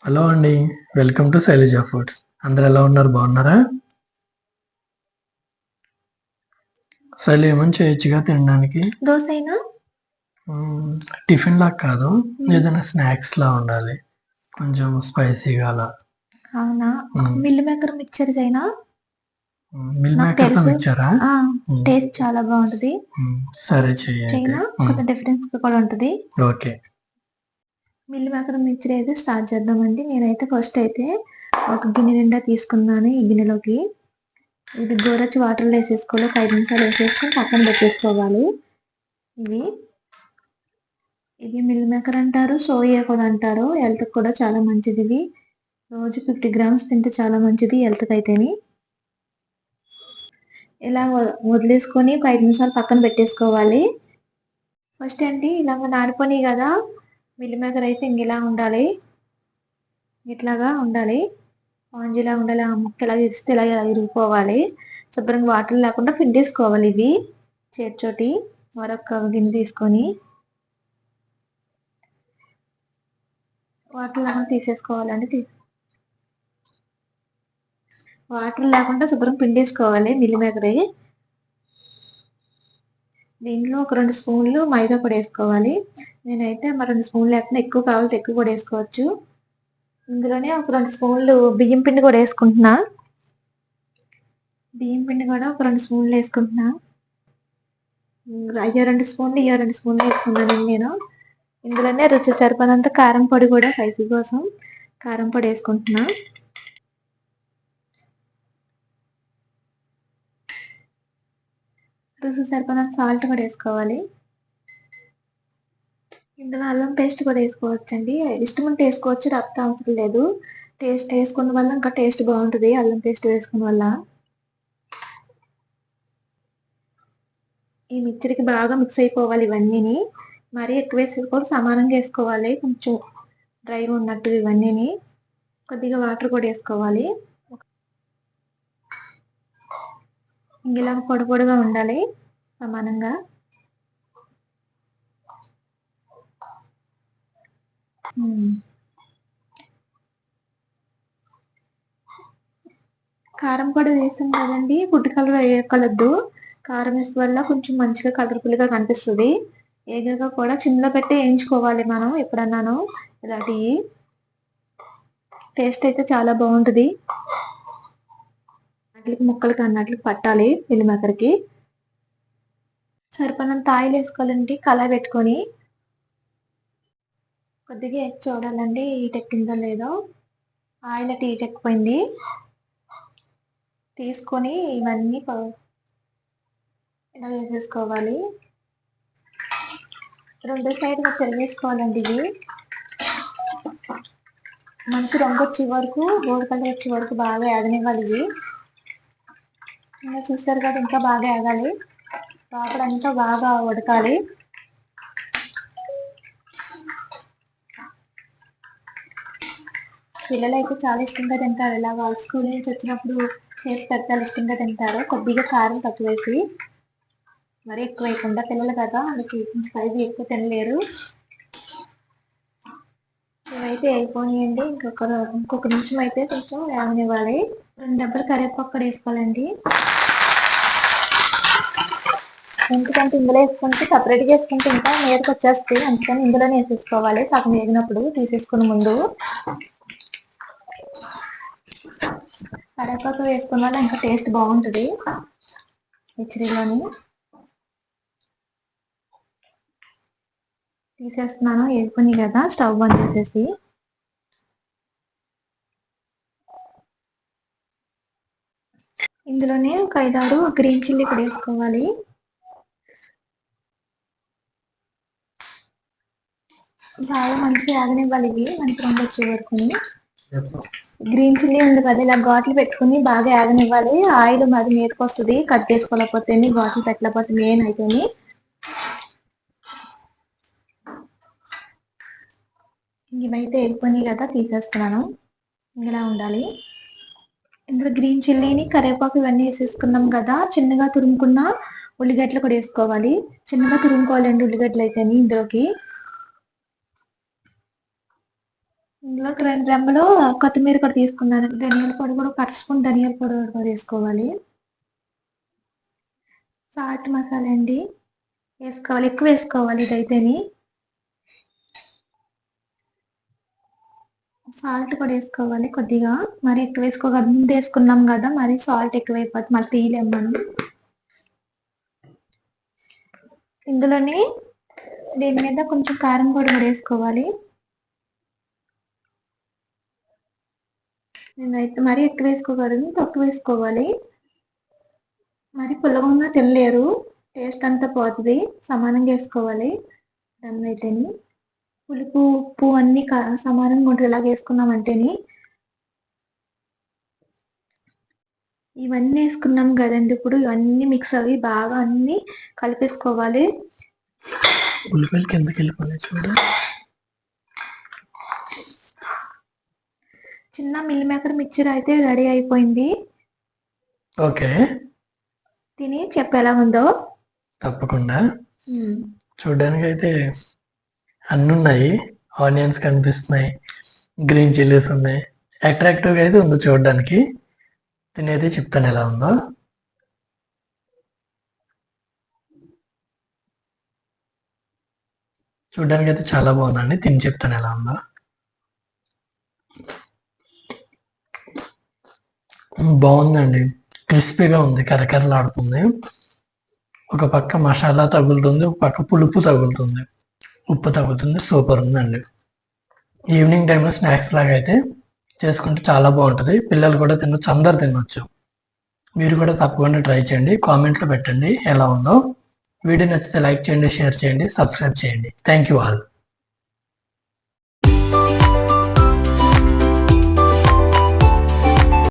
Hello అండి. Welcome to Shailaja foods. అందరు ఎలా ఉన్నారు? బాగున్నారా? అసలు ఏమని చేయొచ్చుగా తినడానికి. దోశ అయినా టిఫిన్ లాగా కాదు, ఏదైనా స్నాక్స్ లా ఉండాలి, కొంచెం స్పైసీగా అలా. అవునా? Meal maker mixture China mill నాకు మేకర్ తో తెలుసు. ఇచ్చారా? టేస్ట్ చాలా బాగుంటది. సరే చెయ్యి అయితే. చైనా కొంచెం డిఫరెన్స్ కూడా ఉంటది. ఓకే. మిల్ మేకర్ మిక్చర్ అయితే స్టార్ట్ చేద్దామండి. నేనైతే ఫస్ట్ అయితే ఒక గిన్నె నిండా తీసుకున్నాను. ఈ గిన్నెలోకి ఇది గోరచ్చి వాటర్లో వేసేసుకోవాలి. ఒక 5 నిమిషాలు వేసేసుకొని పక్కన పెట్టేసుకోవాలి. ఇవి మిల్ మేకర్ అంటారు, సోయా కూడా అంటారు. హెల్త్ కూడా చాలా మంచిది. ఇవి రోజు 50 గ్రామ్స్ తింటే చాలా మంచిది హెల్త్కి అయితేని. ఇలా వదిలేసుకొని ఒక 5 నిమిషాలు పక్కన పెట్టేసుకోవాలి. ఫస్ట్ ఏంటి ఇలాగ నానిపోయి కదా, మిల్ మేకర్ అయితే ఇలా ఉండాలి, ఇట్లాగా ఉండాలి, స్పాంజిలా ఉండాలి. ఆ ముక్క ఇలా ఇస్తే ఇలా ఇరిగిపోవాలి. శుభ్రంగా వాటర్ లేకుండా పిండేసుకోవాలి. ఇవి చేతితోటి మరొక గిన్నె తీసుకొని వాటర్ లేకుండా తీసేసుకోవాలండి. వాటర్ లేకుండా శుభ్రం పిండేసుకోవాలి మిల్ మేకర్. దీంట్లో ఒక 2 స్పూన్లు మైదా కూడా వేసుకోవాలి. నేనైతే 2 స్పూన్లు లేకుండా ఎక్కువ కావాలంటే ఎక్కువ కూడా వేసుకోవచ్చు. ఇందులోనే ఒక 2 స్పూన్లు బియ్యం పిండి కూడా వేసుకుంటున్నా. బియ్యం పిండి కూడా ఒక 2 స్పూన్లు వేసుకుంటున్నా. అయ్యో 2 స్పూన్లు ఇయ్యో 2 స్పూన్లు వేసుకున్నానండి నేను. ఇందులోనే రుచి సరిపడంత కారం పొడి కూడా స్పైసీ కోసం కారం పొడి వేసుకుంటున్నా. రుచి సరిపడంత సాల్ట్ కూడా వేసుకోవాలి. ఇందులో అల్లం పేస్ట్ కూడా వేసుకోవచ్చండి. ఇష్టం ఉంటే వేసుకోవచ్చు, లేకపోతే అవసరం లేదు. టేస్ట్ వేసుకున్న వల్ల ఇంకా టేస్ట్ బాగుంటుంది అల్లం పేస్ట్ వేసుకున్న వల్ల. ఈ మిక్చర్కి బాగా మిక్స్ అయిపోవాలి ఇవన్నీని. మరీ ఎక్కువ వేసుకోవాలి, సమానంగా వేసుకోవాలి. కొంచెం డ్రైగా ఉన్నట్టు ఇవన్నీని. కొద్దిగా వాటర్ కూడా వేసుకోవాలి. ఇలా పొడి పొడిగా ఉండాలి సమానంగా. కారం పొడి వేసాం కదండి, ఫుడ్ కలర్ వేయకలద్దు. కారం వేసే వల్ల కొంచెం మంచిగా కలర్ఫుల్ గా కనిపిస్తుంది. ఏదైనా కూడా చిమ్లో పెట్టి వేయించుకోవాలి మనం ఎప్పుడన్నాను. ఇలాంటివి టేస్ట్ అయితే చాలా బాగుంటుంది. వాటికి ముక్కలకి అన్నట్లు పట్టాలి మిల్ మేకర్కి. సరిపడినంత ఆయిల్ వేసుకోవాలండి. కళాయి పెట్టుకొని కొద్దిగా ఎగ్ చూడాలండి హీట్ ఎక్కిందో లేదో. ఆయిల్ అటు హీట్ ఎక్కిపోయింది. తీసుకొని ఇవన్నీ ఇలా వేసేసుకోవాలి. రెండు సైడ్గా తిరిగేసుకోవాలండి. ఇవి మంచి రంగు వచ్చే వరకు, గోల్డ్ కలర్ వచ్చే వరకు బాగా ఏగనివ్వాలి. ఇవి ఇంకా చూస్తారు కదా, ఇంకా బాగా ఏగాలి. లోపలంతా బాగా ఉడకాలి. పిల్లలు అయితే చాలా ఇష్టంగా తింటారు. ఇలా వాళ్ళు స్కూల్ నుంచి వచ్చినప్పుడు చేసి పెడతారు, ఇష్టంగా తింటారు. కొద్దిగా కారం తక్కువ వేసి, మరీ ఎక్కువ వేయకుండా. పిల్లలు కదా వాళ్ళకి కొంచెం స్పైసీ ఎక్కువ తినలేరు. ఇవైతే అయిపోయాయండి. ఇంకొక నిమిషం అయితే కొంచెం వేగనివ్వాలి. 2 డబ్బులు కరివేపాకు కూడా వేసుకోవాలండి. ఎందుకంటే ఇందులో వేసుకుంటే సపరేట్గా వేసుకుంటే ఇంకా మీదకి వచ్చేస్తాయి. అందుకని ఇందులోనే వేసేసుకోవాలి. సగం వేగినప్పుడు తీసేసుకుని ముందు కరివేపాకు వేసుకున్న వల్ల ఇంకా టేస్ట్ బాగుంటుంది మిక్చరీలోని. తీసేస్తున్నాను. వేసుకుని కదా స్టవ్ బంద్ చేసేసి. ఇందులోనే ఒక 5-6 గ్రీన్ చిల్లీ కూడా వేసుకోవాలి. చాలా మంచిగా ఆగనివ్వాలి. ఇవి మనకి రంగు వచ్చే వరకు. గ్రీన్ చిల్లీ ఉంది కదా, ఇలా ఘాట్లు పెట్టుకుని బాగా ఆగనివ్వాలి. ఆయిల్ మరి మీదకి వస్తుంది కట్ చేసుకోలేకపోతే, ఘాట్లు పెట్టలేకపోతే మెయిన్ అయితేని. ఇవైతే వేసుకొని కదా తీసేస్తున్నాను. ఇలా ఉండాలి. ఇందులో గ్రీన్ చిల్లీని, కరివేపాకు ఇవన్నీ వేసేసుకున్నాం కదా. చిన్నగా తురుముకున్న ఉల్లిగడ్డలు కూడా వేసుకోవాలి. చిన్నగా తురుముకోవాలండి ఉల్లిగడ్డలు అయితేని ఇందులోకి. ఇందులోకి 2 రెమ్మలు కొత్తిమీర కూడా తీసుకున్నాను. ధనియాల పొడి కూడా 1 స్పూన్ ధనియాల పొడి కూడా వేసుకోవాలి. చాట్ మసాలా అండి వేసుకోవాలి. ఎక్కువ వేసుకోవాలి ఇదైతేని. సాల్ట్ కూడా వేసుకోవాలి కొద్దిగా. మరి ఎక్కువ వేసుకోకూడదు. ముందు వేసుకున్నాం కదా, మరి సాల్ట్ ఎక్కువైపోతుంది. మళ్ళీ తీయలేము మనం. ఇందులోని దీని మీద కొంచెం కారం పొడి కూడా వేసుకోవాలి. నేనైతే మరీ ఎక్కువ వేసుకోకూడదు, తక్కువ వేసుకోవాలి. మరి పుల్లగా ఉన్నా తినలేరు, టేస్ట్ అంతా పోతుంది. సమానంగా వేసుకోవాలి. దాన్ని అయితేని పులుపు ఉప్పు అన్ని సమానంగా ఉంటుంది. ఇలాగ వేసుకున్నామంటేని. ఇవన్నీ వేసుకున్నాం కదండి. ఇప్పుడు ఇవన్నీ మిక్స్ అవి బాగా అన్ని కలిపేసుకోవాలి. ఉల్లిపాయలు కిందకి వెళ్ళిపోయి చూడ. చిన్న మిల్ మేకర్ మిక్చర్ అయితే రెడీ అయిపోయింది. ఓకే, తిని చెప్పు ఎలా ఉందో. తప్పకుండా. చూడడానికి అయితే అన్నీ ఉన్నాయి. ఆనియన్స్ కనిపిస్తున్నాయి, గ్రీన్ చిల్లీస్ ఉన్నాయి. అట్రాక్టివ్గా అయితే ఉంది చూడడానికి. తినేది చెప్తాను ఎలా ఉందో. చూడడానికి అయితే చాలా బాగుందండి. తిని చెప్తాను ఎలా ఉందో. బాగుందండి, క్రిస్పీగా ఉంది, కరకరలాడుతుంది. ఒక పక్క మసాలా తగులుతుంది, ఒక పక్క పులుపు తగులుతుంది, ఉప్పు తగులుతుంది. సూపర్ ఉందండి. ఈవినింగ్ టైంలో స్నాక్స్ లాగా అయితే చేసుకుంటే చాలా బాగుంటుంది. పిల్లలు కూడా తినొచ్చు, అందరు తినొచ్చు. మీరు కూడా తప్పకుండా ట్రై చేయండి. కామెంట్లో పెట్టండి ఎలా ఉందో. వీడియో నచ్చితే లైక్ చేయండి, షేర్ చేయండి, సబ్స్క్రైబ్ చేయండి. Thank you all.